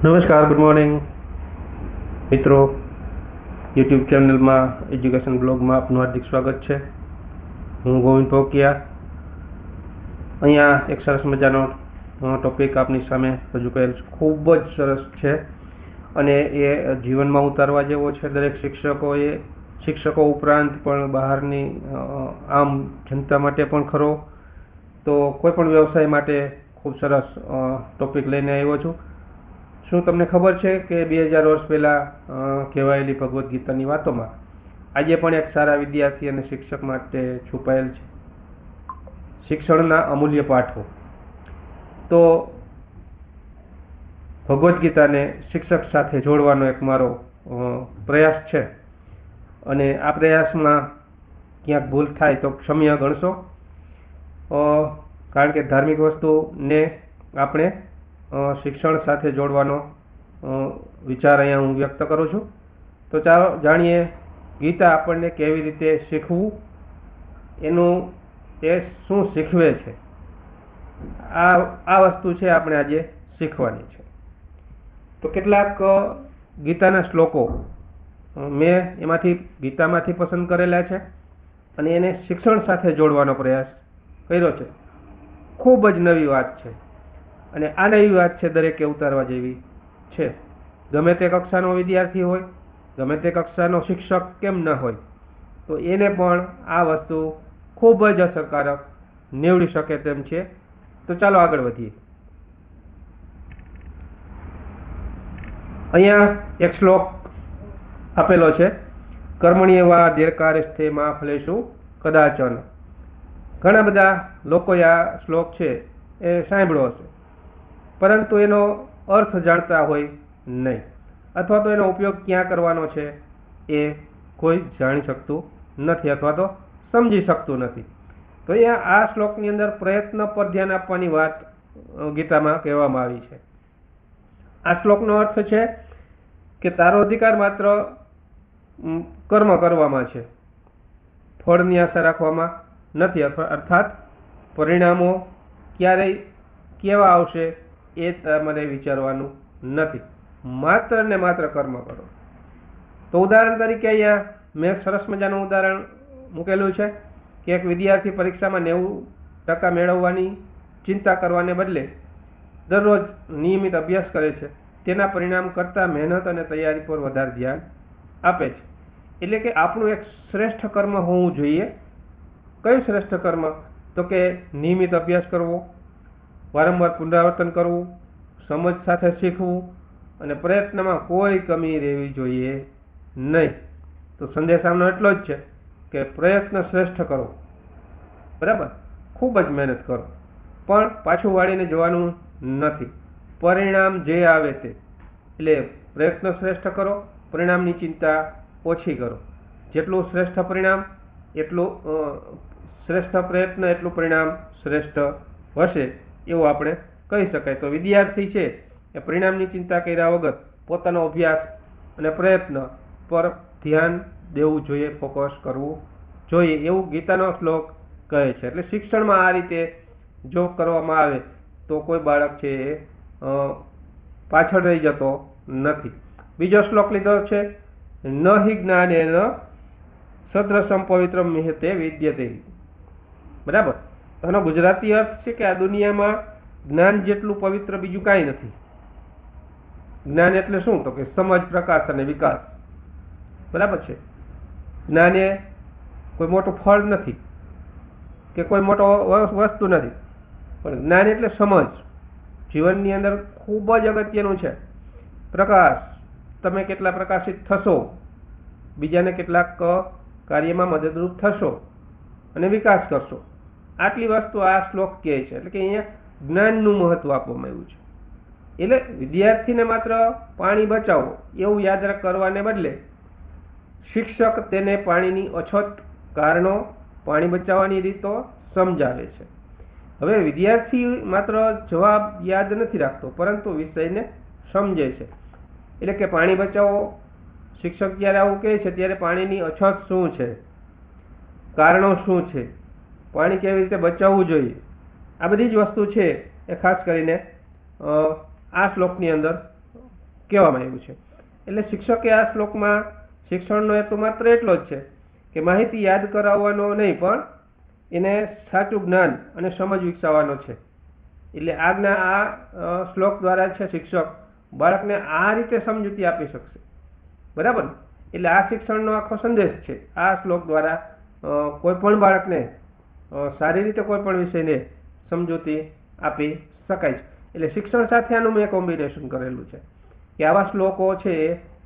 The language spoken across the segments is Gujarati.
નમસ્કાર, ગુડ મોર્નિંગ મિત્રો. યુટ્યુબ ચેનલમાં એજ્યુકેશન બ્લોગમાં આપનું હાર્દિક સ્વાગત છે. હું ગોવિંદ પોકિયા. અહીંયા એક સરસ મજાનો ટોપિક આપની સામે રજૂ કરેલ છે. ખૂબ જ સરસ છે અને એ જીવનમાં ઉતારવા જેવો છે. દરેક શિક્ષકો ઉપરાંત પણ બહારની આમ જનતા માટે પણ ખરો, તો કોઈ પણ વ્યવસાય માટે ખૂબ સરસ ટોપિક લઈને આવ્યો છું. શું તમને ખબર છે કે 2000 વર્ષ પહેલાં કહેવાયેલી ભગવદ્ ગીતાની વાતોમાં આજે પણ એક સારા વિદ્યાર્થી અને શિક્ષક માટે છુપાયેલ છે શિક્ષણના અમૂલ્ય પાઠો. તો ભગવદ્ ગીતાને શિક્ષક સાથે જોડવાનો એક મારો પ્રયાસ છે અને આ પ્રયાસમાં ક્યાંક ભૂલ થાય તો ક્ષમ્ય ગણશો, કારણ કે ધાર્મિક વસ્તુને આપણે શિક્ષણ સાથે જોડવાનો વિચાર અહીંયા હું વ્યક્ત કરું છું. તો ચાલો જાણીએ ગીતા આપણને કેવી રીતે શીખવું, એ શું શીખવે છે. આ વસ્તુ છે આપણે આજે શીખવાની છે. તો કેટલાક ગીતાના શ્લોકો મેં ગીતામાંથી પસંદ કરેલા છે અને એને શિક્ષણ સાથે જોડવાનો પ્રયાસ કર્યો છે. ખૂબ જ નવી વાત છે અને આ નવી વાત છે દરેકે ઉતારવા જેવી છે. ગમે તે કક્ષાનો વિદ્યાર્થી હોય, ગમે તે કક્ષાનો શિક્ષક કેમ ન હોય, તો એને પણ આ વસ્તુ ખૂબ જ અસરકારક નીવડી શકે તેમ છે. તો ચાલો આગળ વધીએ. અહીંયા એક શ્લોક આપેલો છે, કર્મણ્યેવા દીર્ઘકાર્યસ્થે મા ફલેષુ કદાચન. ઘણા બધા લોકોએ આ શ્લોક છે એ સાંભળ્યો હશે, પરંતુ એનો અર્થ જાણતા હોય નહીં, અથવા તો એનો ઉપયોગ ક્યાં કરવાનો છે એ કોઈ જાણી શકતું નથી અથવા તો સમજી શકતું નથી. તો અહીંયા આ શ્લોકની અંદર પ્રયત્ન પર ધ્યાન આપવાની વાત ગીતામાં કહેવામાં આવી છે. આ શ્લોકનો અર્થ છે કે તારો અધિકાર માત્ર કર્મ કરવામાં છે, ફળની આશા રાખવામાં નથી. અર્થાત પરિણામો ક્યારેય કેવા આવશે એ તમારે વિચારવાનું નથી, માત્ર ને માત્ર કર્મ કરો. તો ઉદાહરણ તરીકે અહીંયા મેં સરસ મજાનું ઉદાહરણ મૂકેલું છે કે એક વિદ્યાર્થી પરીક્ષામાં 90% મેળવવાની ચિંતા કરવાને બદલે દરરોજ નિયમિત અભ્યાસ કરે છે. તેના પરિણામ કરતાં મહેનત અને તૈયારી પર વધારે ધ્યાન આપે છે. એટલે કે આપણું એક શ્રેષ્ઠ કર્મ હોવું જોઈએ. કયું શ્રેષ્ઠ કર્મ? તો કે નિયમિત અભ્યાસ કરવો, વારંવાર પુનરાવર્તન કરવું, સમજ સાથે શીખવું અને પ્રયત્નમાં કોઈ કમી રહેવી જોઈએ નહીં. તો સંદેશ આમનો એટલો જ છે કે પ્રયત્ન શ્રેષ્ઠ કરો, બરાબર, ખૂબ જ મહેનત કરો, પણ પાછું વાળીને જવાનું નથી. પરિણામ જે આવે તે, એટલે પ્રયત્ન શ્રેષ્ઠ કરો, પરિણામની ચિંતા ઓછી કરો. જેટલું શ્રેષ્ઠ પરિણામ એટલું શ્રેષ્ઠ પ્રયત્ન એટલું પરિણામ શ્રેષ્ઠ હશે એવું આપણે કહી શકાય. તો વિદ્યાર્થી છે એ પરિણામની ચિંતા કર્યા વગર પોતાનો અભ્યાસ અને પ્રયત્ન પર ધ્યાન દેવું જોઈએ, ફોકસ કરવું જોઈએ, એવું ગીતાનો શ્લોક કહે છે. એટલે શિક્ષણમાં આ રીતે જો કરવામાં આવે તો કોઈ બાળક છે એ પાછળ રહી જતો નથી. બીજો શ્લોક લીધો છે, ન હિ જ્ઞાનેન સદ્રસમ પવિત્રમ મિહતે વિદ્યતે. બરાબર, એનો ગુજરાતી અર્થ છે કે આ દુનિયામાં જ્ઞાન જેટલું પવિત્ર બીજું કાંઈ નથી. જ્ઞાન એટલે શું? તો કે સમજ, પ્રકાશ અને વિકાસ. બરાબર છે. જ્ઞાન એ કોઈ મોટું ફળ નથી કે કોઈ મોટો વસ્તુ નથી, પણ જ્ઞાન એટલે સમજ. જીવનની અંદર ખૂબ જ અગત્યનું છે. પ્રકાશ, તમે કેટલા પ્રકાશિત થશો, બીજાને કેટલાક કાર્યમાં મદદરૂપ થશો અને વિકાસ કરશો. આટલી વસ્તુ આ શ્લોક કહે છે. એટલે કે અહીંયા જ્ઞાનનું મહત્વ આપવામાં આવ્યું છે. એટલે વિદ્યાર્થીને માત્ર પાણી બચાવો એવું યાદ કરવાને બદલે શિક્ષક તેને પાણીની અછત, કારણો, પાણી બચાવવાની રીતો સમજાવે છે. હવે વિદ્યાર્થી માત્ર જવાબ યાદ નથી રાખતો, પરંતુ વિષયને સમજે છે. એટલે કે પાણી બચાવો, શિક્ષક જ્યારે આવું કહે છે ત્યારે પાણીની અછત શું છે, કારણો શું છે, પાણી કેવી રીતે બચાવવું જોઈએ, આ બધી જ વસ્તુ છે એ ખાસ કરીને આ શ્લોકની અંદર કહેવામાં આવ્યું છે. એટલે શિક્ષકે આ શ્લોકમાં શિક્ષણનો હેતુ માત્ર એટલો જ છે કે માહિતી યાદ કરાવવાનો નહીં, પણ એને સાચું જ્ઞાન અને સમજ વિકસાવવાનો છે. એટલે આ શ્લોક દ્વારા છે શિક્ષક બાળકને આ રીતે સમજૂતી આપી શકશે. બરાબર. એટલે આ શિક્ષણનો આખો સંદેશ છે. આ શ્લોક દ્વારા કોઈ પણ બાળકને સારી રીતે કોઈ પણ વિષયને સમજૂતી આપી શકાય છે. એટલે શિક્ષણ સાથે આનું મેં કોમ્બિનેશન કરેલું છે કે આવા શ્લોકો છે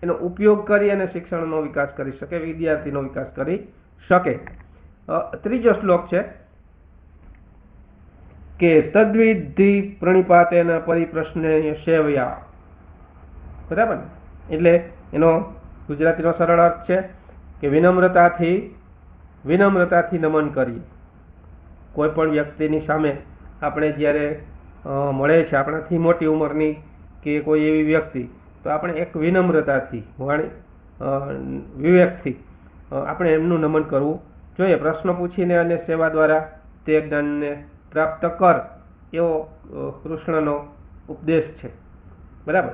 એનો ઉપયોગ કરી અને શિક્ષણનો વિકાસ કરી શકે, વિદ્યાર્થીનો વિકાસ કરી શકે. ત્રીજો શ્લોક છે કે તદ્વિધિ પ્રણિપાતેન પરિપ્રશ્ને સેવયા. બરાબર. એટલે એનો ગુજરાતીનો સરળ અર્થ છે કે વિનમ્રતાથી નમન કરીએ. કોઈ પણ વ્યક્તિની સામે આપણે જ્યારે મળે છે, આપણાથી મોટી ઉંમરની કે કોઈ એવી વ્યક્તિ, તો આપણે એક વિનમ્રતાથી વિવેકથી આપણે એમનું નમન કરવું જોઈએ. પ્રશ્ન પૂછીને અને સેવા દ્વારા તે જ્ઞાનને પ્રાપ્ત કર, એવો કૃષ્ણનો ઉપદેશ છે. બરાબર.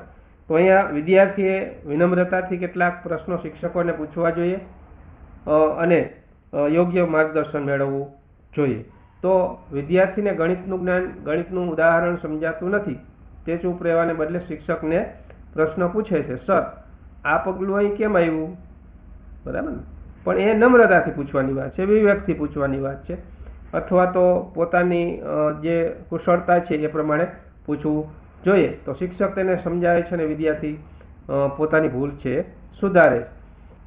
તો અહીંયા વિદ્યાર્થીએ વિનમ્રતાથી કેટલાક પ્રશ્નો શિક્ષકોને પૂછવા જોઈએ અને યોગ્ય માર્ગદર્શન મેળવવું જોઈએ. તો વિદ્યાર્થીને ગણિતનું જ્ઞાન, ગણિતનું ઉદાહરણ સમજાતું નથી, તે ચૂપ રહેવાને બદલે શિક્ષકને પ્રશ્ન પૂછે છે, સર આ પગલું અહીં કેમ આવ્યું? બરાબર. પણ એ નમ્રતાથી પૂછવાની વાત છે, વિવેકથી પૂછવાની વાત છે. અથવા તો પોતાની જે કુશળતા છે એ પ્રમાણે પૂછવું જોઈએ. તો શિક્ષક તેને સમજાવે છે અને વિદ્યાર્થી પોતાની ભૂલ છે સુધારે.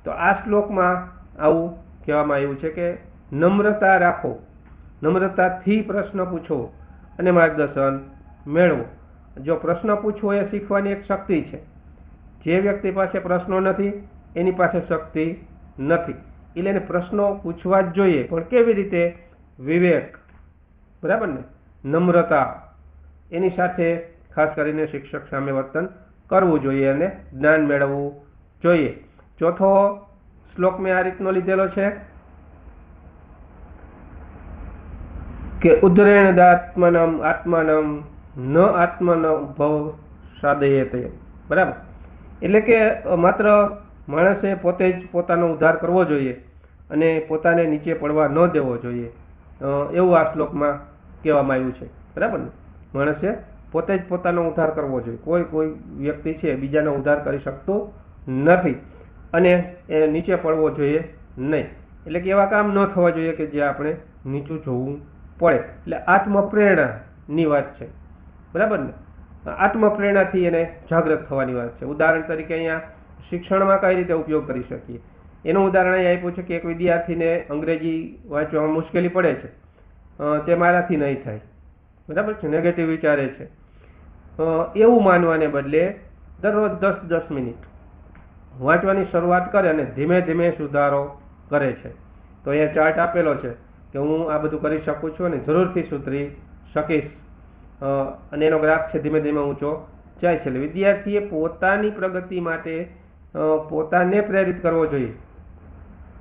તો આ શ્લોકમાં આવું કહેવામાં આવ્યું છે કે નમ્રતા રાખો, નમ્રતાથી પ્રશ્ન પૂછો અને માર્ગદર્શન મેળવો. જો પ્રશ્ન પૂછવો એ શીખવાની એક શક્તિ છે. જે વ્યક્તિ પાસે પ્રશ્નો નથી એની પાસે શક્તિ નથી. એટલે એને પ્રશ્નો પૂછવા જ જોઈએ, પણ કેવી રીતે? વિવેક. બરાબર ને? નમ્રતા. એની સાથે ખાસ કરીને શિક્ષક સામે વર્તન કરવું જોઈએ અને જ્ઞાન મેળવવું જોઈએ. ચોથો શ્લોક મેં આ રીતનો લીધેલો છે કે ઉદ્રેણ દાત્મનમ આત્માનમ ન આત્મન ભવ સાધયતે. બરાબર. એટલે કે માત્ર માણસે પોતે જ પોતાનો ઉદ્ધાર કરવો જોઈએ અને પોતાને નીચે પડવા ન દેવો જોઈએ, એવું આ શ્લોકમાં કહેવામાં આવ્યું છે. બરાબર ને? માણસે પોતે જ પોતાનો ઉદ્ધાર કરવો જોઈએ. કોઈ વ્યક્તિ છે બીજાનો ઉદ્ધાર કરી શકતો નથી અને એ નીચે પડવો જોઈએ નહીં. એટલે કે એવા કામ ન થવા જોઈએ કે જે આપણે નીચું જોવું પડે. એટલે આત્મપ્રેરણાની વાત છે. બરાબર ને? આત્મપ્રેરણાથી એને જાગૃત થવાની વાત છે. ઉદાહરણ તરીકે અહીંયા શિક્ષણમાં કઈ રીતે ઉપયોગ કરી શકીએ એનું ઉદાહરણ અહીં આપ્યું છે કે એક વિદ્યાર્થીને અંગ્રેજી વાંચવામાં મુશ્કેલી પડે છે, તે મારાથી નહીં થાય. બરાબર છે? નેગેટિવ વિચારે છે. એવું માનવાને બદલે દરરોજ 10-10 મિનિટ વાંચવાની શરૂઆત કરે અને ધીમે ધીમે સુધારો કરે છે. તો અહીંયા ચાર્ટ આપેલો છે કે હું આ બધું કરી શકું છું અને જરૂરથી સુધરી શકીશ, અને એનો ગ્રાફ છે ધીમે ધીમે ઊંચો જાય છે. એટલે વિદ્યાર્થીએ પોતાની પ્રગતિ માટે પોતાને પ્રેરિત કરવો જોઈએ.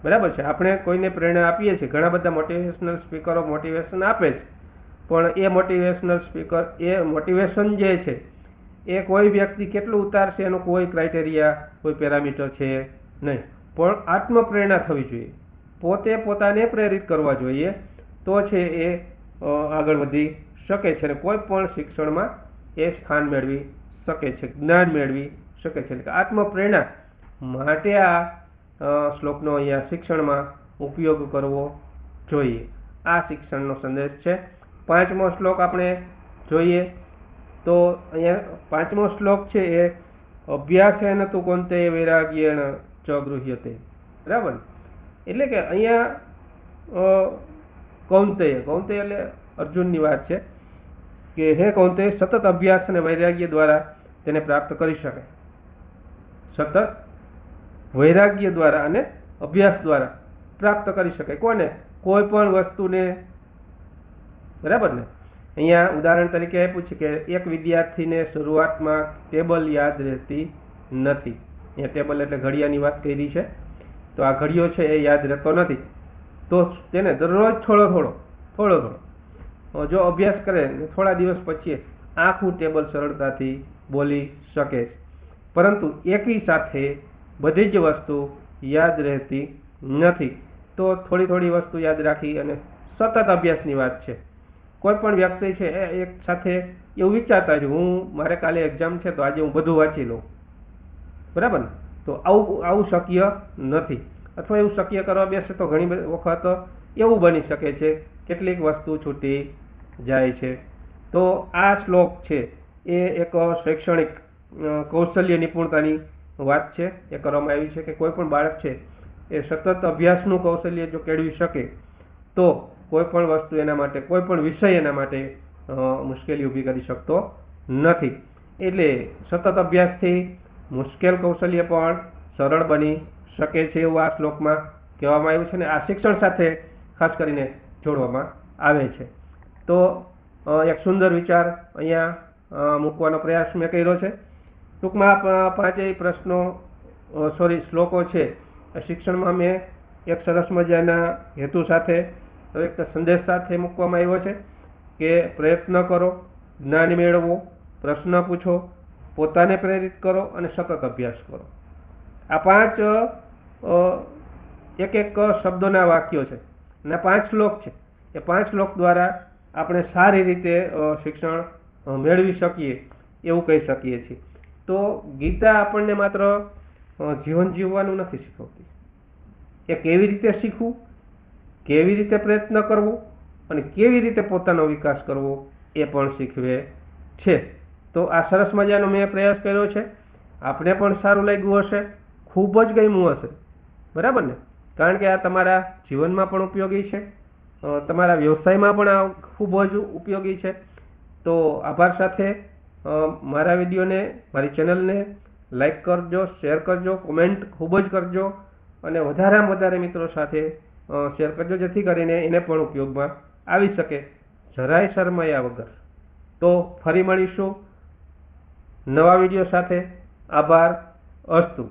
બરાબર છે? આપણે કોઈને પ્રેરણા આપીએ છીએ, ઘણા બધા મોટિવેશનલ સ્પીકરો મોટિવેશન આપે છે, પણ એ મોટિવેશનલ સ્પીકર, એ મોટિવેશન જે છે એ કોઈ વ્યક્તિ કેટલું ઉતારશે એનો કોઈ ક્રાઇટેરિયા, કોઈ પેરામીટર છે નહીં. પણ આત્મપ્રેરણા થવી જોઈએ, પોતે પોતાને પ્રેરિત કરવા જોઈએ, તો છે એ આગળ વધી શકે છે અને કોઈ પણ શિક્ષણમાં એ સ્થાન મેળવી શકે છે, જ્ઞાન મેળવી શકે છે. એટલે કે આત્મપ્રેરણા માટે આ શ્લોકનો અહીંયા શિક્ષણમાં ઉપયોગ કરવો જોઈએ. આ શિક્ષણનો સંદેશ છે. 5મો શ્લોક આપણે જોઈએ તો અહીંયા 5મો શ્લોક છે એ અભ્યાસેન તુ કોન્તે વૈરાગ્યેણ ચ ગૃહ્યતે. બરાબર. એટલે કે અહીંયા કૌંતેય એટલે અર્જુનની વાત છે કે હે કૌંતેય, સતત અભ્યાસ અને વૈરાગ્ય દ્વારા તેને પ્રાપ્ત કરી શકાય. સતત વૈરાગ્ય દ્વારા અને અભ્યાસ દ્વારા પ્રાપ્ત કરી શકાય. કોને? કોઈ પણ વસ્તુને. બરાબર ને? અહીંયા ઉદાહરણ તરીકે આપ્યું છે કે એક વિદ્યાર્થીને શરૂઆતમાં ટેબલ યાદ રહેતી નથી. અહીંયા ટેબલ એટલે ઘડિયાની વાત કરી છે. તો આ ઘડિયો છે એ યાદ રહેતો નથી, તો તેને દરરોજ થોડો જો અભ્યાસ કરે થોડા દિવસ પછી આખું ટેબલ સરળતાથી બોલી શકે. પરંતુ એકી સાથે બધી જ વસ્તુ યાદ રહેતી નથી. તો થોડી થોડી વસ્તુ યાદ રાખી અને સતત અભ્યાસની વાત છે. કોઈ પણ વ્યક્તિ છે એ એક સાથે એવું વિચારતા છે મારે કાલે એક્ઝામ છે તો આજે હું બધું વાંચી લઉં, બરાબર ને? તો આવું શક્ય નથી. અથવા એવું શક્ય કરવા બેસે તો ઘણી વખત એવું બની શકે છે કેટલીક વસ્તુ છૂટી જાય છે. તો આ શ્લોક છે એ એક શૈક્ષણિક કૌશલ્ય નિપુણતાની વાત છે એ કરવામાં આવી છે કે કોઈ પણ બાળક છે એ સતત અભ્યાસનું કૌશલ્ય જો કેળવી શકે તો કોઈ પણ વસ્તુ એના માટે, કોઈ પણ વિષય એના માટે મુશ્કેલી ઊભી કરી શકતો નથી. એટલે સતત અભ્યાસથી મુશ્કેલ કૌશલ્ય પણ સરળ બની શકે છે એવું આ શ્લોકમાં કહેવામાં આવ્યું છે. ને આ શિક્ષણ સાથે ખાસ કરીને જોડવામાં આવે છે. તો એક સુંદર વિચાર અહીંયા મૂકવાનો પ્રયાસ મેં કર્યો છે. ટૂંકમાં પાંચેય શ્લોકો છે શિક્ષણમાં મેં એક સરસ મજાના હેતુ સાથે, એક સંદેશ સાથે મૂકવામાં આવ્યો છે કે પ્રયત્ન કરો, જ્ઞાન મેળવો, પ્રશ્ન પૂછો, પોતાને પ્રેરિત કરો અને સતત અભ્યાસ કરો. આ પાંચ એક એક શબ્દોના વાક્યો છે અને 5 શ્લોક છે. એ 5 શ્લોક દ્વારા આપણે સારી રીતે શિક્ષણ મેળવી શકીએ એવું કહી શકીએ છીએ. તો ગીતા આપણને માત્ર જીવન જીવવાનું નથી શીખવતી, એ કેવી રીતે શીખવું, કેવી રીતે પ્રયત્ન કરવો અને કેવી રીતે પોતાનો વિકાસ કરવો એ પણ શીખવે છે. તો આ સરસ મજાનો મેં પ્રયાસ કર્યો છે. આપને પણ સારું લાગ્યું હશે, ખૂબ જ ગમ્યું હશે, બરાબર ને? કારણ કે આ તમારા જીવનમાં પણ ઉપયોગી છે, તમારા વ્યવસાયમાં પણ આ ખૂબ જ ઉપયોગી છે. તો આભાર સાથે મારા વિડીયોને, મારી ચેનલને લાઈક કરજો, શેર કરજો, કોમેન્ટ ખૂબ જ કરજો અને વધારેમાં વધારે મિત્રો સાથે શેર કરજો જેથી કરીને એને પણ ઉપયોગમાં આવી શકે, જરાય શરમાયા વગર. તો ફરી મળીશું નવા વિડીયો સાથે. આભાર. અસ્તુ.